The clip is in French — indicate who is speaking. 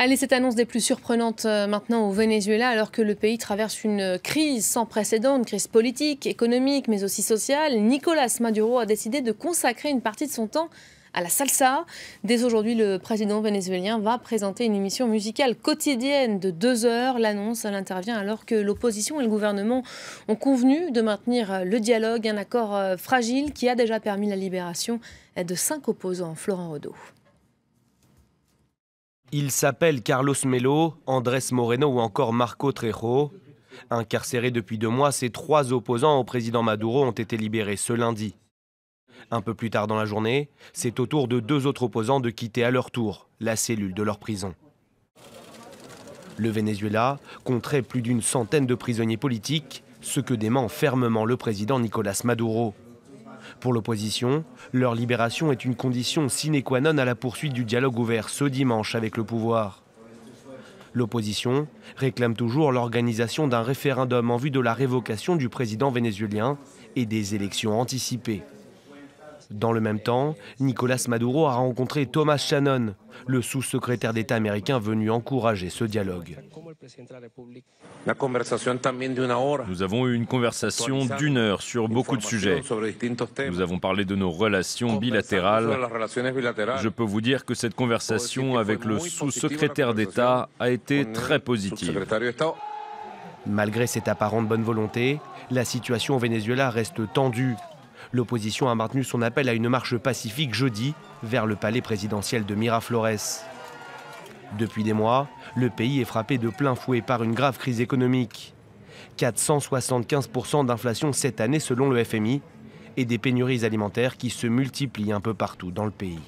Speaker 1: Allez, cette annonce des plus surprenantes maintenant au Venezuela, alors que le pays traverse une crise sans précédent, une crise politique, économique, mais aussi sociale. Nicolás Maduro a décidé de consacrer une partie de son temps à la salsa. Dès aujourd'hui, le président vénézuélien va présenter une émission musicale quotidienne de 2 heures. L'annonce, elle intervient alors que l'opposition et le gouvernement ont convenu de maintenir le dialogue, un accord fragile qui a déjà permis la libération de 5 opposants. Florent Odo.
Speaker 2: Ils s'appellent Carlos Melo, Andrés Moreno ou encore Marco Trejo. Incarcérés depuis 2 mois, ces 3 opposants au président Maduro ont été libérés ce lundi. Un peu plus tard dans la journée, c'est au tour de 2 autres opposants de quitter à leur tour la cellule de leur prison. Le Venezuela compterait plus d'une centaine de prisonniers politiques, ce que dément fermement le président Nicolás Maduro. Pour l'opposition, leur libération est une condition sine qua non à la poursuite du dialogue ouvert ce dimanche avec le pouvoir. L'opposition réclame toujours l'organisation d'un référendum en vue de la révocation du président vénézuélien et des élections anticipées. Dans le même temps, Nicolás Maduro a rencontré Thomas Shannon, le sous-secrétaire d'État américain venu encourager ce dialogue.
Speaker 3: Nous avons eu une conversation d'1 heure sur beaucoup de sujets. Nous avons parlé de nos relations bilatérales. Je peux vous dire que cette conversation avec le sous-secrétaire d'État a été très positive.
Speaker 2: Malgré cette apparente bonne volonté, la situation au Venezuela reste tendue. L'opposition a maintenu son appel à une marche pacifique jeudi vers le palais présidentiel de Miraflores. Depuis des mois, le pays est frappé de plein fouet par une grave crise économique. 475% d'inflation cette année selon le FMI et des pénuries alimentaires qui se multiplient un peu partout dans le pays.